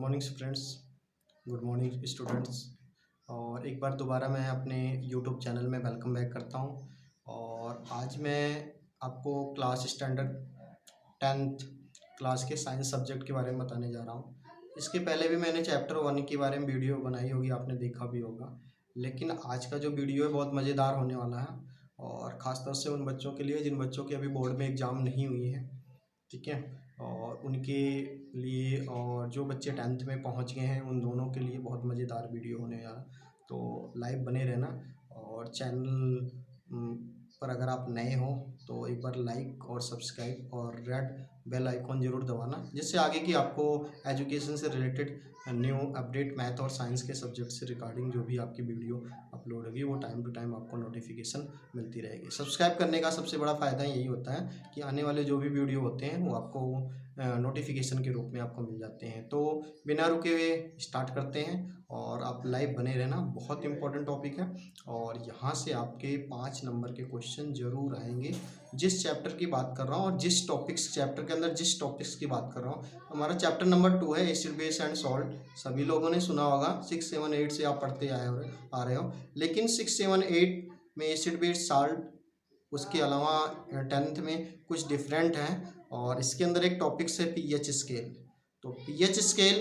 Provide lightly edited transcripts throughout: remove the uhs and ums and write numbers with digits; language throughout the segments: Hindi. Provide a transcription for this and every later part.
Morning friends, good morning students. और एक बार दोबारा मैं अपने यूट्यूब चैनल में वेलकम बैक करता हूं। और आज मैं आपको क्लास स्टैंडर्ड 10th क्लास के साइंस सब्जेक्ट के बारे में बताने जा रहा हूं। इसके पहले भी मैंने चैप्टर 1 के बारे में वीडियो बनाई होगी, आपने देखा भी होगा। लेकिन आज का जो वीडियो है बहुत मज़ेदार होने वाला है, और ख़ासतौर से उन बच्चों के लिए जिन बच्चों की अभी बोर्ड में एग्ज़ाम नहीं हुई है, ठीक है। और उनके लिए, और जो बच्चे 10th में पहुंच गए हैं, उन दोनों के लिए बहुत मज़ेदार वीडियो होने वाला। तो लाइव बने रहना। और चैनल पर अगर आप नए हो तो एक बार लाइक और सब्सक्राइब और रेड बेल आइकॉन ज़रूर दबाना, जिससे आगे की आपको एजुकेशन से रिलेटेड न्यू अपडेट मैथ और साइंस के सब्जेक्ट से रिगार्डिंग जो भी आपकी वीडियो अपलोड होगी वो टाइम टू टाइम आपको नोटिफिकेशन मिलती रहेगी। सब्सक्राइब करने का सबसे बड़ा फ़ायदा यही होता है कि आने वाले जो भी वीडियो होते हैं वो आपको नोटिफिकेशन के रूप में आपको मिल जाते हैं। तो बिना रुके हुए स्टार्ट करते हैं, और आप लाइव बने रहना। बहुत इंपॉर्टेंट टॉपिक है, और यहाँ से आपके 5 नंबर के क्वेश्चन जरूर आएंगे। जिस चैप्टर की बात कर रहा हूँ और जिस टॉपिक्स चैप्टर के अंदर जिस टॉपिक्स की बात कर रहा हूँ, हमारा चैप्टर नंबर 2 है एसिड बेस एंड सॉल्ट। सभी लोगों ने सुना होगा, 6, 7, 8 से आप पढ़ते आ रहे हो। लेकिन 6, 7, 8 में एसिड बेस सॉल्ट, उसके अलावा 10th में कुछ डिफरेंट हैं। और इसके अंदर एक टॉपिक्स है पीएच स्केल। तो पीएच स्केल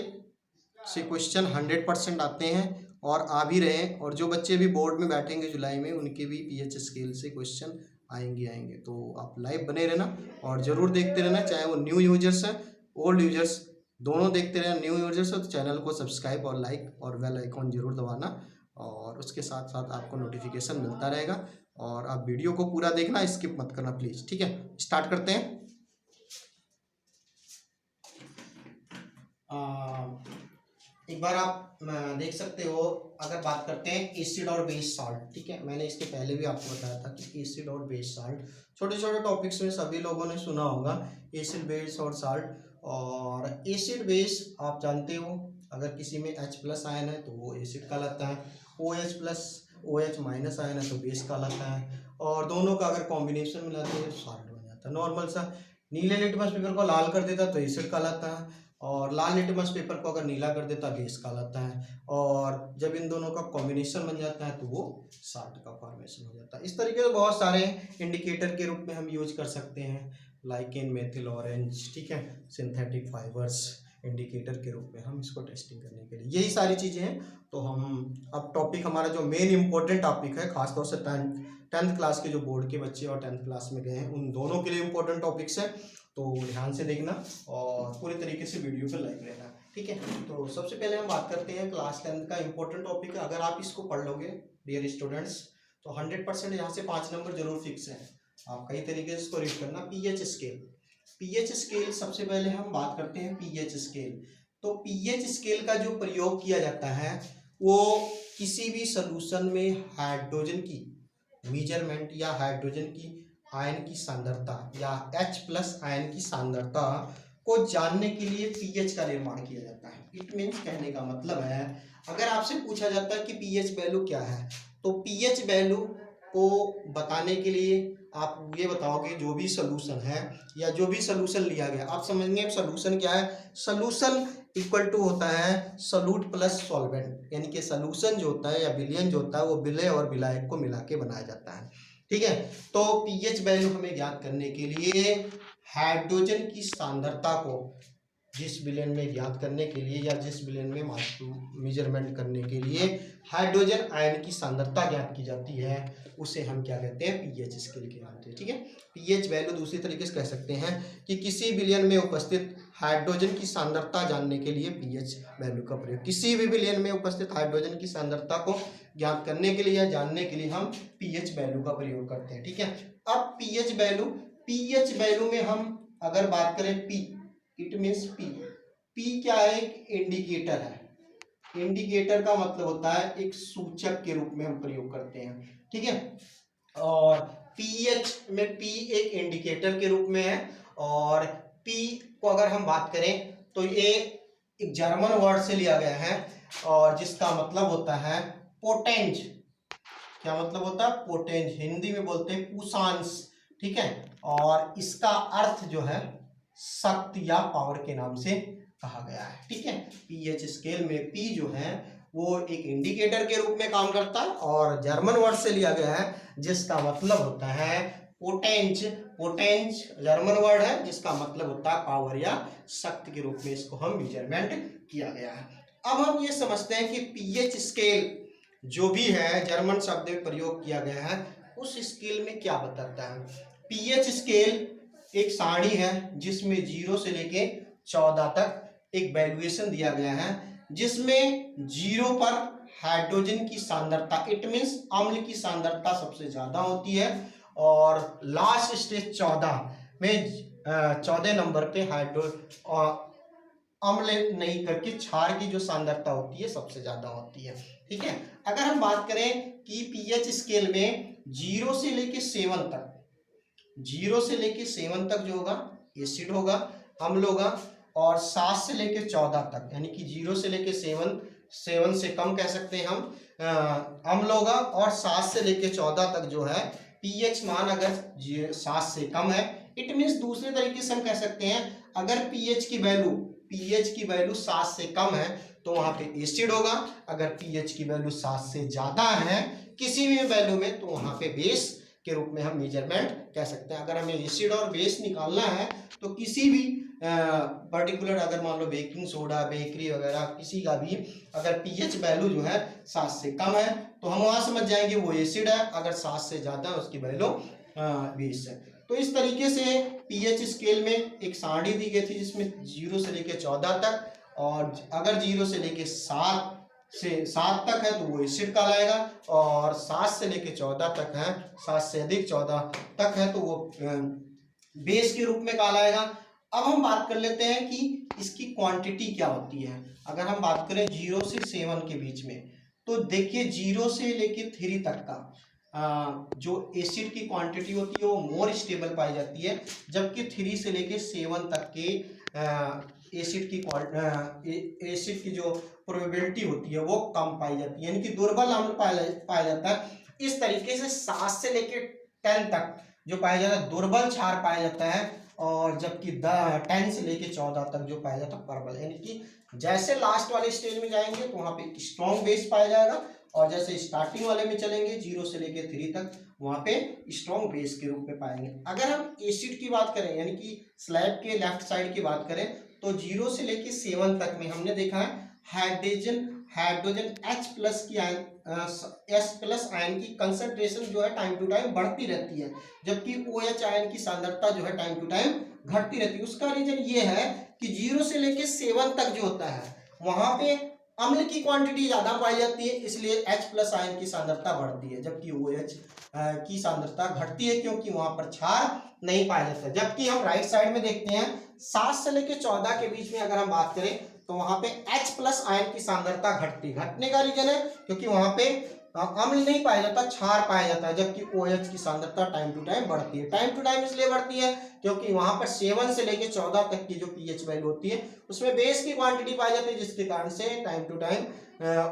से क्वेश्चन 100% आते हैं और आ भी रहे हैं। और जो बच्चे भी बोर्ड में बैठेंगे जुलाई में, उनके भी पीएच स्केल से क्वेश्चन आएंगे। तो आप लाइव बने रहना और ज़रूर देखते रहना, चाहे वो न्यू यूजर्स हैं, ओल्ड यूजर्स, दोनों देखते रहना। न्यू यूजर्स हो तो चैनल को सब्सक्राइब और लाइक और बेल आइकॉन जरूर दबाना, और उसके साथ साथ आपको नोटिफिकेशन मिलता रहेगा। और आप वीडियो को पूरा देखना, स्किप मत करना प्लीज़, ठीक है। स्टार्ट करते हैं। एक बार आप देख सकते हो, अगर बात करते हैं एसिड और बेस सॉल्ट, ठीक है। मैंने इसके पहले भी आपको बताया था कि एसिड और बेस सॉल्ट छोटे छोटे टॉपिक्स में सभी लोगों ने सुना होगा, एसिड बेस और सॉल्ट। और एसिड बेस आप जानते हो, अगर किसी में H+ आयन है तो वो एसिड कहलाता है, OH+ OH- आयन है तो बेस कहलाता है। और दोनों का अगर कॉम्बिनेशन मिलाते हैं तो सॉल्ट बन जाता है। नॉर्मल सा नीले लिटमस पेपर को लाल कर देता तो एसिड कहलाता है, और लाल लिटमस पेपर को अगर नीला कर देता बेस कहलाता है। और जब इन दोनों का कॉम्बिनेशन बन जाता है तो वो सॉल्ट का फॉर्मेशन हो जाता है। इस तरीके से बहुत सारे इंडिकेटर के रूप में हम यूज कर सकते हैं, लाइकेन, मेथिल ऑरेंज, ठीक है, सिंथेटिक फाइबर्स, इंडिकेटर के रूप में हम इसको टेस्टिंग करने के लिए, यही सारी चीज़ें हैं। तो हम अब टॉपिक, हमारा जो मेन इंपॉर्टेंट टॉपिक है, खासतौर से 10th क्लास के जो बोर्ड के बच्चे और 10th क्लास में गए हैं, उन दोनों के लिए इंपॉर्टेंट टॉपिक्स है। तो ध्यान से देखना और पूरे तरीके से वीडियो पे लाइव रहना, ठीक है। तो सबसे पहले हम बात करते हैं क्लास 10th का इंपॉर्टेंट टॉपिक है। अगर आप इसको पढ़ लोगे डियर स्टूडेंट्स, तो 100% यहाँ से 5 नंबर जरूर फिक्स है। आप कई तरीके से इसको रीड करना। पीएच स्केल, पीएच स्केल सबसे पहले हम बात करते हैं पीएच स्केल। तो पीएच स्केल का जो प्रयोग किया जाता है वो किसी भी सोल्यूशन में हाइड्रोजन की मेजरमेंट या हाइड्रोजन की आयन की सांद्रता या H+ आयन की सांद्रता को जानने के लिए पीएच का निर्माण किया जाता है। इट मीन्स, कहने का मतलब है, अगर आपसे पूछा जाता है कि पीएच वैल्यू क्या है, तो पीएच वैल्यू को बताने के लिए आप ये बताओगे जो भी सोल्यूशन है या जो भी सोल्यूशन लिया गया, आप समझेंगे सोल्यूशन क्या है। सोल्यूशन इक्वल टू होता है सोल्यूट प्लस सॉल्वेंट, यानी कि सोल्यूशन जो होता है या विलयन जो होता है वो विलय और विलायक को मिला के बनाया जाता है, ठीक है। तो पीएच वैल्यू हमें ज्ञात करने के लिए हाइड्रोजन की सांद्रता को जिस विलयन में ज्ञात करने के लिए या जिस विलयन में मेजरमेंट करने के लिए हाइड्रोजन आयन की सांद्रता ज्ञात की जाती है, उसे हम क्या कहते हैं, पीएच स्केल कहते हैं, ठीक है। पीएच वैल्यू दूसरी तरीके से कह सकते हैं कि किसी विलयन में उपस्थित हाइड्रोजन की सांद्रता जानने के लिए पीएच वैल्यू का प्रयोग, किसी भी विलयन में उपस्थित हाइड्रोजन की सांद्रता को ज्ञात करने के लिए या जानने के लिए हम पीएच वैल्यू का प्रयोग करते हैं, ठीक है। अब पीएच वैल्यू में हम अगर बात करें पी, इट मीन्स पी क्या है, एक इंडिकेटर है। इंडिकेटर का मतलब होता है एक सूचक के रूप में हम प्रयोग करते हैं, ठीक है। और पीएच में पी एक इंडिकेटर के रूप में है। और पी को अगर हम बात करें तो ये एक जर्मन वर्ड से लिया गया है, और जिसका मतलब होता है पोटेंज। क्या मतलब होता है, पोटेंज, हिंदी में बोलते हैं पुषांश, ठीक है। और इसका अर्थ जो है शक्ति या पावर के नाम से कहा गया है। ठीक है, पीएच स्केल में पी जो है वो एक इंडिकेटर के रूप में काम करता है और जर्मन वर्ड से लिया गया है जिसका मतलब होता है पोटेंज। पोटेंज जर्मन वर्ड है जिसका मतलब होता है पावर या शक्ति के रूप में इसको हम मेजरमेंट किया गया है। अब हम ये समझते हैं कि पीएच स्केल जो भी है जर्मन शब्द में प्रयोग किया गया है उस स्केल में क्या बताता है। पीएच स्केल एक सारणी है जिसमें 0 से लेके 14 तक एक वैल्यूएशन दिया गया है, जिसमें 0 पर हाइड्रोजन की सांद्रता इट मीन्स अम्ल की सांद्रता सबसे ज्यादा होती है और लास्ट स्टेज 14 में 14 नंबर पे अम्ल नहीं करके क्षार की जो सांद्रता होती है सबसे ज्यादा होती है। ठीक है, अगर हम बात करें कि पीएच स्केल में 0 से लेके 7 तक, 0 से लेके 7 तक जो होगा एसिड होगा, अम्ल होगा, और 7 से लेके 14 तक यानी कि 0 से लेके 7 से कम कह सकते हैं हम अम्ल होगा, और 7 से लेके 14 तक जो है पीएच मान अगर 7 से कम है इट मीन्स दूसरे तरीके से हम कह सकते हैं अगर पीएच की वैल्यू 7 से कम है तो वहां पे एसिड होगा, अगर पीएच की वैल्यू 7 से ज्यादा है किसी भी वैल्यू में तो वहां पे बेस के रूप में हम मेजरमेंट कह सकते हैं। अगर हमें एसिड और बेस निकालना है तो किसी भी पर्टिकुलर अगर मान लो बेकिंग सोडा, बेकरी वगैरह किसी का भी अगर पीएच वैल्यू जो है 7 से कम है तो हम वहां समझ जाएंगे वो एसिड है, अगर 7 से ज्यादा है उसकी वैल्यू बेस है। तो इस तरीके से पीएच स्केल में एक सारणी दी गई थी जिसमें 0 से लेके 14 तक, और अगर 0 से लेके 7 तक है तो वो एसिड कहलाएगा, और 7 से लेके 14 तक है, 7 से अधिक 14 तक है तो वो बेस के रूप में कहलाएगा। अब हम बात कर लेते हैं कि इसकी क्वांटिटी क्या होती है। अगर हम बात करें 0 से 7 के बीच में तो देखिए 0 से लेके 3 तक का जो एसिड की क्वांटिटी होती है वो मोर स्टेबल पाई जाती है, जबकि 3 से लेके 7 तक के एसिड की जो प्रोबेबिलिटी होती है वो कम पाई जाती है, यानी कि दुर्बल अम्ल पाया जाता है। इस तरीके से 7 से लेके 10 तक जो पाया जाता है दुर्बल क्षार पाया जाता है, और जबकि 10 से लेके 14 तक जो पाया जाता है प्रबल, यानी कि जैसे लास्ट वाले स्टेज में जाएंगे तो वहां पे स्ट्रॉन्ग बेस पाया जाएगा, और जैसे स्टार्टिंग वाले में चलेंगे 0 से लेके 3 तक वहां पे स्ट्रॉन्ग बेस के रूप में पाएंगे। अगर हम एसिड की बात करें यानी कि स्लैब के लेफ्ट साइड की बात करें तो 0 से लेके 7 तक में हमने देखा है हाइड्रोजन H+ की S+ आयन की कंसंट्रेशन जो है टाइम टू टाइम बढ़ती रहती है, जबकि OH आयन की सांद्रता जो है टाइम टू टाइम घटती रहती है। उसका रीजन ये है कि 0 से लेके 7 तक जो होता है वहां पे अम्ल की क्वांटिटी ज्यादा पाई जाती है, इसलिए H+ आयन की सांद्रता बढ़ती है, जबकि OH की सांद्रता घटती है क्योंकि वहां पर क्षार नहीं पाया जाता। जबकि हम राइट साइड में देखते हैं 7 से लेके 14 के बीच में अगर हम बात करें तो वहां पे H+ आयन की सांद्रता घटने का रीजन है क्योंकि वहां पे अम्ल नहीं पाया जाता, क्षार पाया जाता है, जबकि OH की सांद्रता टाइम टू टाइम बढ़ती है। टाइम टू टाइम इसलिए बढ़ती है क्योंकि वहां पर 7 से लेके 14 तक की जो पीएच वैल्यू होती है उसमें बेस की क्वांटिटी पाई जाती है, जिसके कारण से टाइम टू टाइम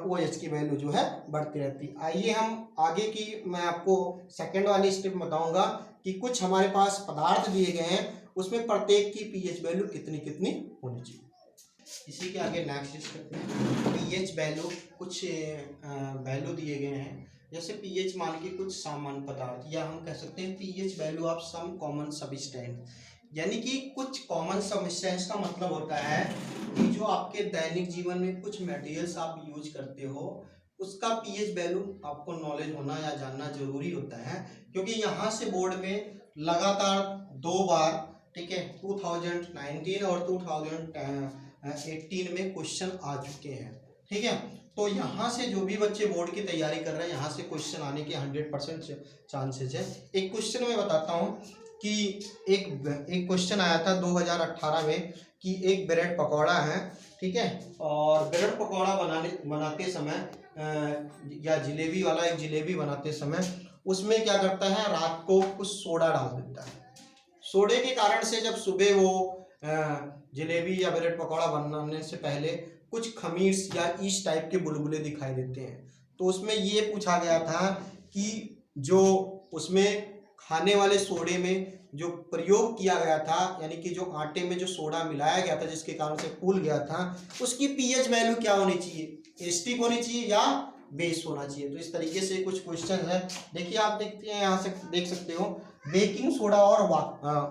OH की वैल्यू जो है बढ़ती रहती है। आइए हम आगे की मैं आपको सेकेंड वाली स्टेप बताऊंगा कि कुछ हमारे पास पदार्थ दिए गए हैं उसमें प्रत्येक की पीएच वैल्यू कितनी कितनी होनी चाहिए। इसी के आगे नेक्स्ट स्टेप में पीएच वैल्यू कुछ वैल्यू दिए गए हैं, जैसे पीएच मान के कुछ सामान्य पदार्थ, या हम कह सकते हैं pH value of some common substance, यानी कि कुछ कॉमन सबस्टेंस का मतलब होता है कि जो आपके दैनिक जीवन में कुछ मटेरियल्स आप यूज करते हो उसका पीएच वैल्यू आपको नॉलेज होना या जानना जरूरी होता है, क्योंकि यहाँ से बोर्ड में लगातार 2 बार, ठीक है, 2019 और 2018 में क्वेश्चन आ चुके हैं। ठीक है, तो यहाँ से जो भी बच्चे बोर्ड की तैयारी कर रहे हैं यहाँ से क्वेश्चन आने के 100% चांसेस है। एक क्वेश्चन मैं बताता हूँ कि एक क्वेश्चन आया था 2018 में कि एक ब्रेड पकौड़ा है, ठीक है, और ब्रेड पकौड़ा बनाते समय या जिलेबी वाला एक जिलेबी बनाते समय उसमें क्या करता है, रात को कुछ सोडा डाल देता है। सोडे के कारण से जब सुबह वो जलेबी या ब्रेड पकौड़ा बनाने से पहले कुछ खमीर या इस टाइप के बुलबुले दिखाई देते हैं, तो उसमें ये पूछा गया था कि जो उसमें खाने वाले सोडे में जो प्रयोग किया गया था, यानी कि जो आटे में जो सोडा मिलाया गया था जिसके कारण से फूल गया था, उसकी पीएच वैल्यू क्या होनी चाहिए, एसिडिक होनी चाहिए या बेस होना चाहिए। तो इस तरीके से कुछ क्वेश्चन है। देखिए आप देखते हैं, यहाँ से देख सकते हो बेकिंग सोडा और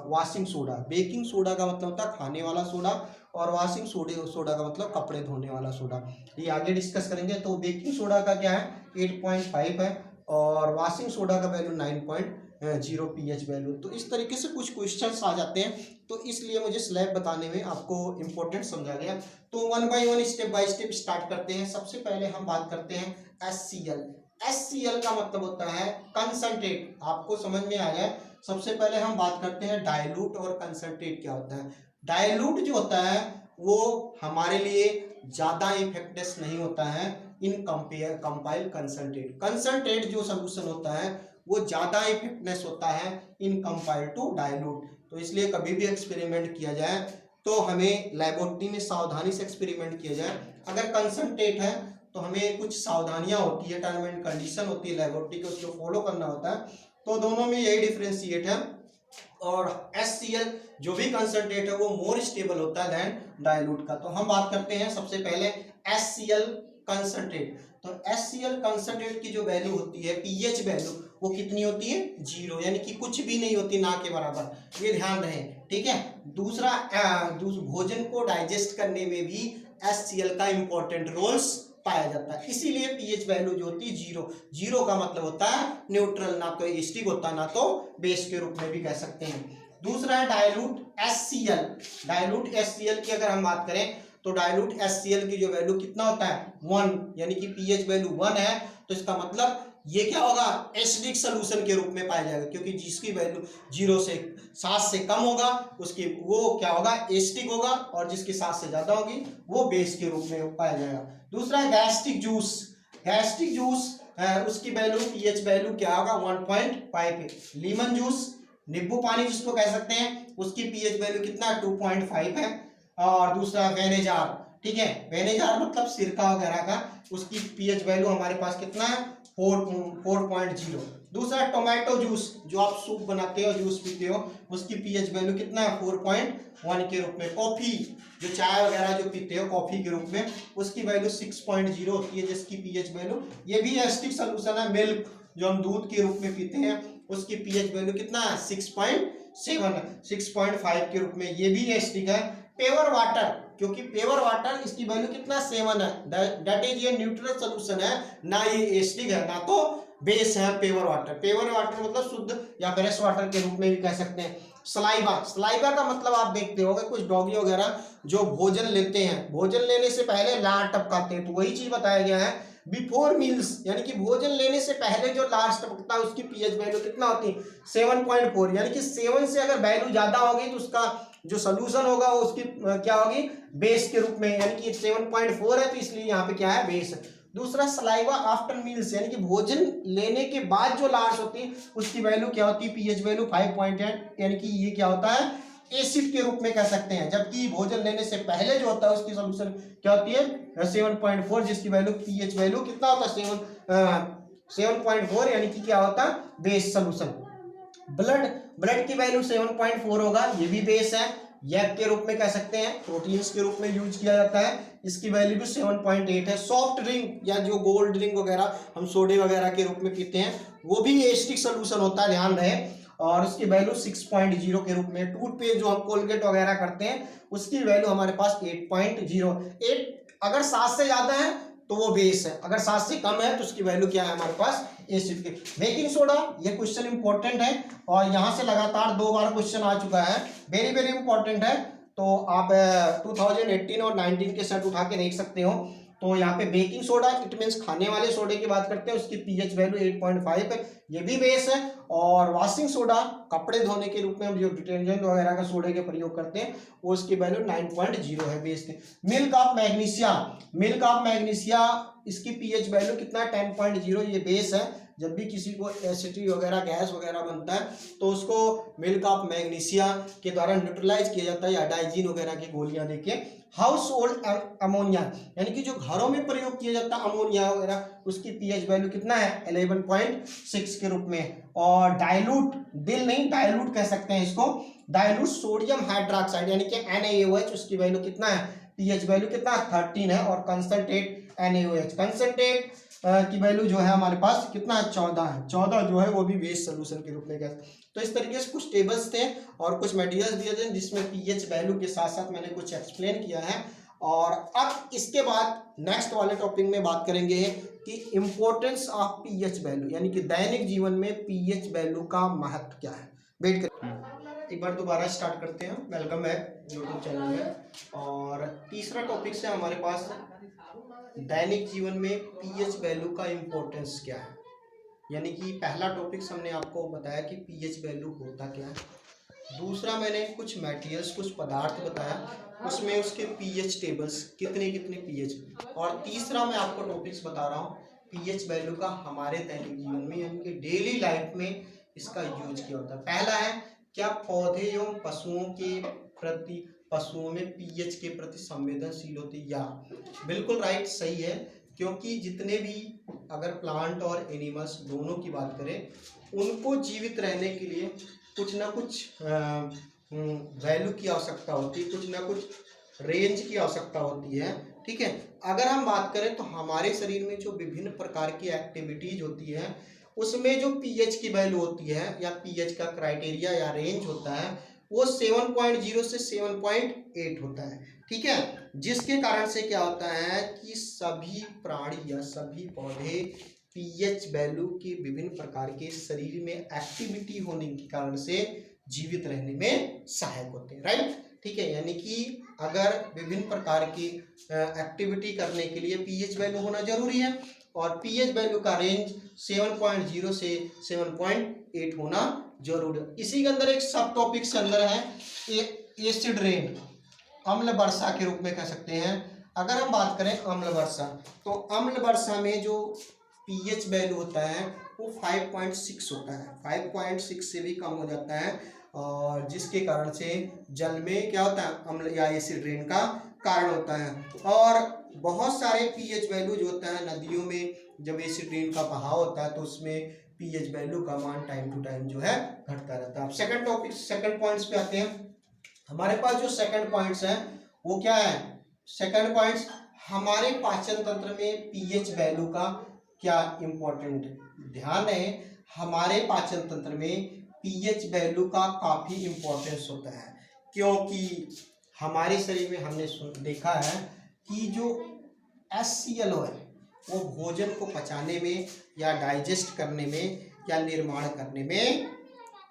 वॉशिंग सोडा। बेकिंग सोडा का मतलब होता है खाने वाला सोडा, और वॉशिंग सोडा का मतलब कपड़े धोने वाला सोडा। ये आगे डिस्कस करेंगे। तो बेकिंग सोडा का क्या है 8.5 है, और वॉशिंग सोडा का वैल्यू 9.0 पीएच वैल्यू। तो इस तरीके से कुछ क्वेश्चंस आ जाते हैं, तो इसलिए मुझे स्लैब बताने में आपको इंपॉर्टेंट समझा गया। तो one by one step by step start करते हैं। सबसे पहले हम बात करते हैं HCl। HCl का मतलब होता है कंसंट्रेट। आपको समझ में आ जाए, सबसे पहले हम बात करते हैं डाइल्यूट और कंसंट्रेट क्या होता है। डाइल्यूट जो होता है वो हमारे लिए ज्यादा इफेक्टिव नहीं होता है इन कंपाइल कंसंट्रेट। कंसंट्रेट जो सोल्यूशन होता है वो ज्यादा इफेक्टिवनेस होता है इन कंपाइल टू डाइल्यूट। तो इसलिए कभी भी एक्सपेरिमेंट किया जाए तो हमें लेबोरेटरी में सावधानी से एक्सपेरिमेंट किया जाए। अगर कंसंट्रेट है तो हमें कुछ सावधानियां होती है, टर्म एंड कंडीशन होती है लेबोरेटरी को, उसको फॉलो करना होता है। तो दोनों में यही डिफ्रेंशिएट है। और HCl जो भी कंसंट्रेट है वो मोर स्टेबल होता है देन डाइल्यूट का। तो हम बात करते हैं सबसे पहले HCl कंसंट्रेट। तो HCl कंसंट्रेट की जो वैल्यू होती है पीएच वैल्यू, वो कितनी होती है 0, यानी कि कुछ भी नहीं होती, ना के बराबर। ये ध्यान रहे, ठीक है। दूसरा भोजन को डाइजेस्ट करने में भी HCl का इंपॉर्टेंट रोल्स पाया जाता है, इसीलिए पीएच वैल्यू जो होती है 0। 0 का मतलब होता है न्यूट्रल, ना तो एसिडिक होता है ना तो बेस के रूप में भी कह सकते हैं। दूसरा है डाइल्यूट HCl। डाइल्यूट HCl की अगर हम बात करें तो डाइल्यूट HCl की जो वैल्यू कितना होता है 1, यानी कि पीएच वैल्यू 1 है। तो इसका मतलब ये क्या होगा एसिडिक सोल्यूशन के रूप में पाया जाएगा, क्योंकि जिसकी वैल्यू 7 से कम होगा उसकी वो क्या होगा एसिडिक होगा, और जिसकी 7 से ज्यादा होगी वो बेस के रूप में पाया जाएगा। दूसरा है गैस्ट्रिक जूस। गैस्ट्रिक जूस उसकी वैल्यू पीएच वैल्यू क्या होगा 1.5। लीमन जूस, नींबू पानी जिसको कह सकते हैं, उसकी पीएच वैल्यू कितना 2.5 है। और दूसरा वेनेजार, ठीक है, वेनेजार मतलब सिरका वगैरह का, उसकी पीएच वैल्यू हमारे पास कितना है 4.0। दूसरा टोमेटो जूस, जो आप सूप बनाते हो जूस पीते हो, उसकी पीएच वैल्यू कितना है 4.1 के रूप में। कॉफी, जो चाय वगैरह जो पीते हो कॉफी के रूप में, उसकी वैल्यू 6.0 होती है, जिसकी पीएच वैल्यू, ये भी एसिडिक सॉल्यूशन है। मिल्क जो हम दूध के रूप में पीते हैं, उसकी पीएच वैल्यू कितना है 6.5 के रूप में, ये भी एसिडिक है। पेवर वाटर, क्योंकि पेवर वाटर इसकी वैल्यू कितना 7 है, दैट इज ये न्यूट्रल सोल्यूशन है, ना ये एसिडिक है ना तो बेस है पेवर वाटर। पेवर वाटर मतलब शुद्ध या फ्रेश वाटर के रूप में भी कह सकते हैं। सलाइवा, सलाइवा का मतलब आप देखते होंगे कुछ डॉगी वगैरह जो भोजन लेते हैं, भोजन लेने से पहले लार टपकाते हैं, तो वही चीज बताया गया है बिफोर मील्स, यानी कि भोजन लेने से पहले जो लार टपकता है उसकी पीएच वैल्यू कितना होती है 7.4, यानी कि 7 से अगर वैल्यू ज्यादा होगी तो उसका जो सोल्यूशन होगा वो उसकी क्या होगी बेस के रूप में, यानी कि 7.4 है तो इसलिए यहाँ पे क्या है बेस। दूसरा सलाइवा आफ्टर मील्स, यानी कि भोजन लेने के बाद जो लार्स होती है उसकी वैल्यू क्या होती है पीएच वैल्यू 5.8, यानी कि ये क्या होता है एसिड के रूप में कह सकते हैं। जबकि भोजन लेने से पहले जो होता है उसकी सोल्यूशन क्या होती है 7.4, जिसकी वैल्यू पीएच वैल्यू कितना होता है 7.4, यानी कि क्या होता है बेस सोल्यूशन। ब्लड की वैल्यू 7.4 होगा, ये भी बेस है, यक के रूप में कह सकते हैं, प्रोटीन्स के रूप में यूज किया जाता है, इसकी वैल्यू भी 7.8 है। सॉफ्ट ड्रिंक या जो गोल्ड ड्रिंक वगैरह हम सोडे वगैरह के रूप में पीते हैं वो भी एसिडिक सोल्यूशन होता है, ध्यान रहे, और उसकी वैल्यू 6.0 के रूप में। टूथपेस्ट जो हम कोलगेट वगैरह करते हैं उसकी वैल्यू हमारे पास 8.0। 8 अगर 7 से ज्यादा है तो वो बेस है, अगर 7 से कम है तो उसकी वैल्यू क्या है हमारे पास एसिड की। बेकिंग सोडा, ये क्वेश्चन इंपॉर्टेंट है और यहाँ से लगातार 2 बार क्वेश्चन आ चुका है, वेरी वेरी इंपॉर्टेंट है। तो आप 2018 और 19 के सेट उठा के देख सकते हो। तो यहाँ पे बेकिंग सोडा इट मीन्स खाने वाले सोडे की बात करते हैं, उसकी पीएच वैल्यू 8.5 है, ये भी बेस है। और वॉशिंग सोडा कपड़े धोने के रूप में हम जो डिटर्जेंट वगैरह का सोडे के प्रयोग करते हैं वो उसकी वैल्यू 9.0 है बेस के। मिल्क ऑफ मैग्नीशिया, इसकी पीएच वैल्यू कितना है 10.0, ये बेस है। जब भी किसी को एसिडिटी वगैरह गैस वगैरह बनता है तो उसको मिल्क ऑफ मैग्नीशिया के द्वारा न्यूट्रलाइज किया जाता है या डाइजीन वगैरह की गोलियां देके। हाउस होल्ड अमोनिया, यानी कि जो घरों में प्रयोग किया जाता है अमोनिया वगैरह, उसकी पीएच वैल्यू कितना है 11.6 के रूप में। और और डाइल्यूट, दिल नहीं डाइल्यूट कह सकते हैं इसको, डाइल्यूट सोडियम हाइड्रोक्साइड यानी कि NaOH, उसकी वैल्यू कितना है, पीएच वैल्यू कितना 13 है। और कंसंट्रेट NaOH, कंसंट्रेट की वैल्यू जो है हमारे पास कितना है 14 है, 14 जो है वो भी बेस सोल्यूशन के रूप में गैस। तो इस तरीके से कुछ टेबल्स थे और कुछ मटेरियल्स दिए थे जिसमें पीएच वैल्यू के साथ साथ मैंने कुछ एक्सप्लेन किया है। और अब इसके बाद नेक्स्ट वाले टॉपिक में बात करेंगे कि इम्पोर्टेंस ऑफ पीएच वैल्यू, यानी कि दैनिक जीवन में पीएच वैल्यू का महत्व क्या है। वेट कर एक बार दोबारा स्टार्ट करते हैं। वेलकम बैक यूट्यूब चैनल में। और तीसरा टॉपिक से हमारे पास दैनिक जीवन में पीएच वैल्यू का इम्पोर्टेंस क्या है, यानी कि पहला टॉपिक हमने आपको बताया कि पीएच वैल्यू होता क्या है। दूसरा मैंने कुछ मटेरियल्स, कुछ पदार्थ बताया, उसमें उसके पीएच टेबल्स कितने कितने पीएच। और तीसरा मैं आपको टॉपिक्स बता रहा हूँ पीएच वैल्यू का हमारे दैनिक जीवन में यानी कि डेली लाइफ में इसका यूज क्या होता है। पहला है, क्या पौधे एवं पशुओं के प्रति, पशुओं में पीएच के प्रति संवेदनशील होती, या बिल्कुल राइट, सही है। क्योंकि जितने भी अगर प्लांट और एनिमल्स दोनों की बात करें, उनको जीवित रहने के लिए कुछ ना कुछ वैल्यू की आवश्यकता होती है, कुछ ना कुछ रेंज की आवश्यकता होती है। ठीक है, अगर हम बात करें तो हमारे शरीर में जो विभिन्न प्रकार की एक्टिविटीज होती है उसमें जो पीएच की वैल्यू होती है या पीएच का क्राइटेरिया या रेंज होता है वो 7.0 से 7.8 होता है। ठीक है, जिसके कारण से क्या होता है कि सभी प्राणी या सभी पौधे पीएच वैल्यू की विभिन्न प्रकार के शरीर में एक्टिविटी होने के कारण से जीवित रहने में सहायक होते हैं। राइट, ठीक है, यानी कि अगर विभिन्न प्रकार की एक्टिविटी करने के लिए पीएच वैल्यू होना जरूरी है और पीएच वैल्यू का रेंज 7.0 से 7.8 होना जरूरी है। इसी के अंदर एक सब टॉपिक के अंदर है एसिड रेन, अम्ल वर्षा के रूप में कह सकते हैं। अगर हम बात करें अम्ल वर्षा, तो अम्ल वर्षा में जो पीएच वैल्यू होता है वो 5.6 होता है, 5.6 से भी कम हो जाता है, और जिसके कारण से जल में क्या होता है, अम्ल या एसिड रेन का कारण होता है। और बहुत सारे पीएच वैल्यू जो होता है नदियों में जब एसिड रेन का बहाव होता है तो उसमें पीएच वैल्यू का मान टाइम टू टाइम जो है घटता रहता है। अब सेकंड टॉपिक, सेकंड पॉइंट्स पे आते हैं। हमारे पास जो सेकंड पॉइंट्स है वो क्या है, सेकंड पॉइंट्स हमारे पाचन तंत्र में पीएच वैल्यू का क्या इंपॉर्टेंट, ध्यान रहे हमारे पाचन तंत्र में पीएच वैल्यू का काफी इंपॉर्टेंस होता है। क्योंकि हमारे शरीर में हमने देखा है कि जो HCl है वो भोजन को पचाने में या डाइजेस्ट करने में या निर्माण करने में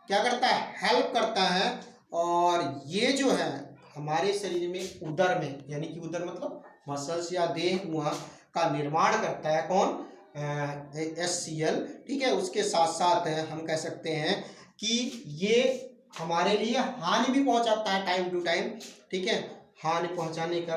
क्या करता है, हेल्प करता है। और ये जो है हमारे शरीर में उदर में, यानी कि उदर मतलब मसल्स या देह वहाँ का निर्माण करता है कौन, HCl। ठीक है, उसके साथ साथ हम कह सकते हैं कि ये हमारे लिए हानि भी पहुंचाता है टाइम टू टाइम। ठीक है, हानि पहुंचाने का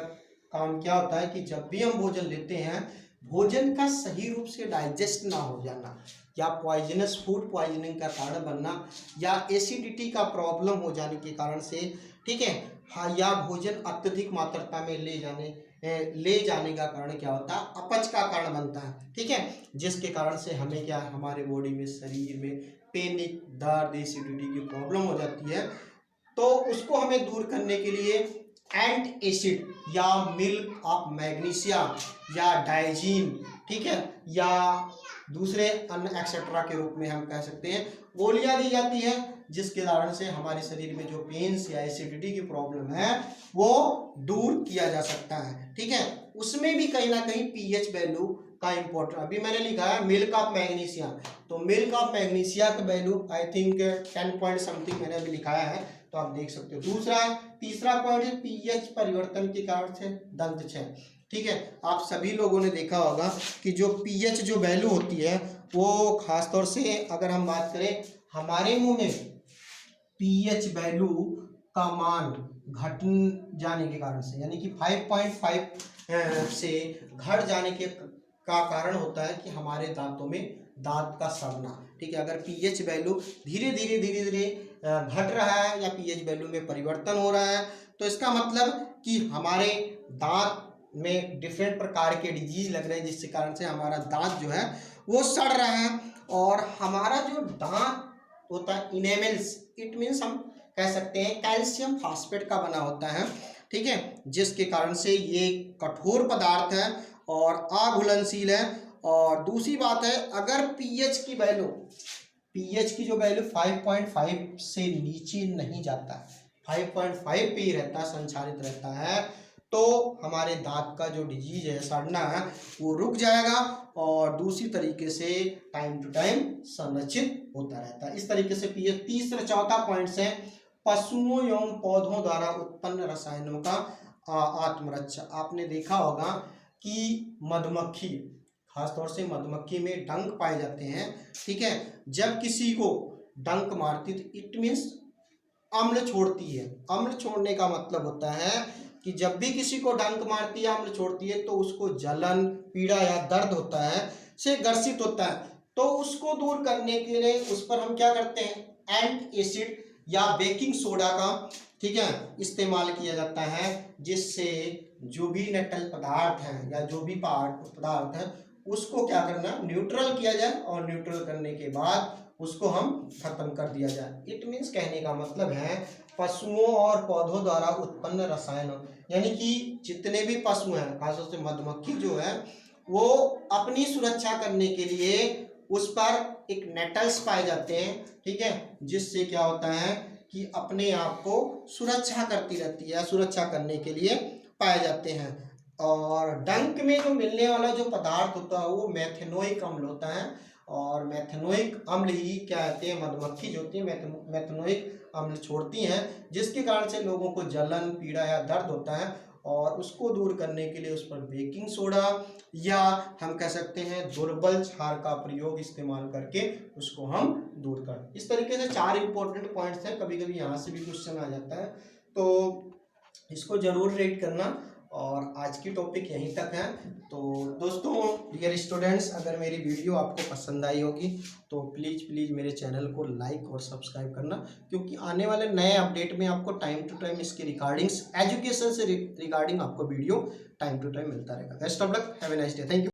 काम क्या होता है कि जब भी हम भोजन लेते हैं भोजन का सही रूप से डाइजेस्ट ना हो जाना या पॉइजनस फूड पॉइजनिंग का कारण बनना या एसिडिटी का प्रॉब्लम हो जाने के कारण से, ठीक है, हाँ, या भोजन अत्यधिक मात्रा में ले जाने का कारण क्या होता है, अपच का कारण बनता है। ठीक है, जिसके कारण से हमें क्या, हमारे बॉडी में शरीर में पेनिक दर्द एसिडिटी की प्रॉब्लम हो जाती है। तो उसको हमें दूर करने के लिए एंट एसिड या मिल्क ऑफ मैग्नीशिया या डाइजीन, ठीक है, या दूसरे अन्य एक्सेट्रा के रूप में हम कह सकते हैं गोलियां दी जाती है, जिसके कारण से हमारे शरीर में जो पेन्स या एसिडिटी की प्रॉब्लम है वो दूर किया जा सकता है। ठीक है, उसमें भी कहीं ना कहीं पीएच वैल्यू का इंपॉर्टेंट, अभी मैंने लिखा है मिल्क ऑफ मैग्नीशिया, तो मिल्क ऑफ मैग्नीशिया का value I think 10 point something मैंने अभी लिखाया है, तो आप देख सकते हो। तीसरा पॉइंट है पीएच परिवर्तन के कारण से दंत क्षय। ठीक है, आप सभी लोगों ने देखा होगा कि जो पीएच जो वैल्यू होती है वो खासतौर से अगर हम बात करें हमारे मुंह में पीएच वैल्यू का मान घट जाने के कारण से, यानी कि 5.5 से घट जाने के का कारण होता है कि हमारे दांतों में दांत का सड़ना। ठीक है, अगर पीएच वैल्यू धीरे धीरे घट रहा है या पीएच वैल्यू में परिवर्तन हो रहा है तो इसका मतलब कि हमारे दांत में डिफरेंट प्रकार के डिजीज लग रहे हैं, जिसके कारण से हमारा दांत जो है वो सड़ रहा है। और हमारा जो दांत होता है इनेमल्स, इट मीन्स हम कह सकते हैं कैल्शियम फास्फेट का बना होता है, ठीक है, जिसके कारण से ये कठोर पदार्थ है और अघुलनशील है। और दूसरी बात है, अगर पीएच की वैल्यू, पीएच की जो वैल्यू 5.5 से नीचे नहीं जाता, 5.5 पे ही रहता है, संचालित रहता है, तो हमारे दांत का जो डिजीज है, सड़ना है, वो रुक जाएगा और दूसरी तरीके से टाइम टू टाइम संरक्षित होता रहता है। इस तरीके से पीएच। तीसरा चौथा पॉइंट है पशुओं एवं पौधों द्वारा उत्पन्न रसायनों का आत्मरक्षा। आपने देखा होगा कि मधुमक्खी, खासतौर से मधुमक्खी में डंक पाए जाते हैं, ठीक है, जब किसी को डंक मारती तो इट मीन्स अम्ल छोड़ती है। अम्ल छोड़ने का मतलब होता है कि जब भी किसी को डंक मारती है, अम्ल छोड़ती है, तो उसको जलन, पीड़ा या दर्द होता है, से ग्रसित होता है, तो उसको दूर करने के लिए उस पर हम क्या करते हैं, एंट एसिड या बेकिंग सोडा का, ठीक है, इस्तेमाल किया जाता है, जिससे जो भी नटल पदार्थ है या जो भी पदार्थ है उसको क्या करना, न्यूट्रल किया जाए, और न्यूट्रल करने के बाद उसको हम खत्म कर दिया जाए। इट मीन्स कहने का मतलब है पशुओं और पौधों द्वारा उत्पन्न रसायनों, यानी कि जितने भी पशु हैं, खासतौर से मधुमक्खी जो है, वो अपनी सुरक्षा करने के लिए उस पर एक नेटल्स पाए जाते हैं, ठीक है, जिससे क्या होता है कि अपने आप को सुरक्षा करती रहती है, सुरक्षा करने के लिए पाए जाते हैं। और डंक में जो मिलने वाला जो पदार्थ होता है वो मेथेनोइक अम्ल होता है, और मेथेनोइक अम्ल ही क्या कहते हैं, मधुमक्खी जो होती है मेथेनोइक अम्ल छोड़ती हैं, जिसके कारण से लोगों को जलन, पीड़ा या दर्द होता है, और उसको दूर करने के लिए उस पर बेकिंग सोडा या हम कह सकते हैं दुर्बल क्षार का प्रयोग इस्तेमाल करके उसको हम दूर कर। इस तरीके से 4 इंपॉर्टेंट पॉइंट्स हैं, कभी कभी यहाँ से भी क्वेश्चन आ जाता है, तो इसको जरूर रीड करना। और आज की टॉपिक यहीं तक है। तो दोस्तों, डियर स्टूडेंट्स, अगर मेरी वीडियो आपको पसंद आई होगी तो प्लीज़ मेरे चैनल को लाइक और सब्सक्राइब करना, क्योंकि आने वाले नए अपडेट में आपको टाइम टू टाइम इसके रिगार्डिंग्स, एजुकेशन से रिगार्डिंग आपको वीडियो टाइम टू टाइम मिलता रहेगा। Best of luck, have a nice day, thank you.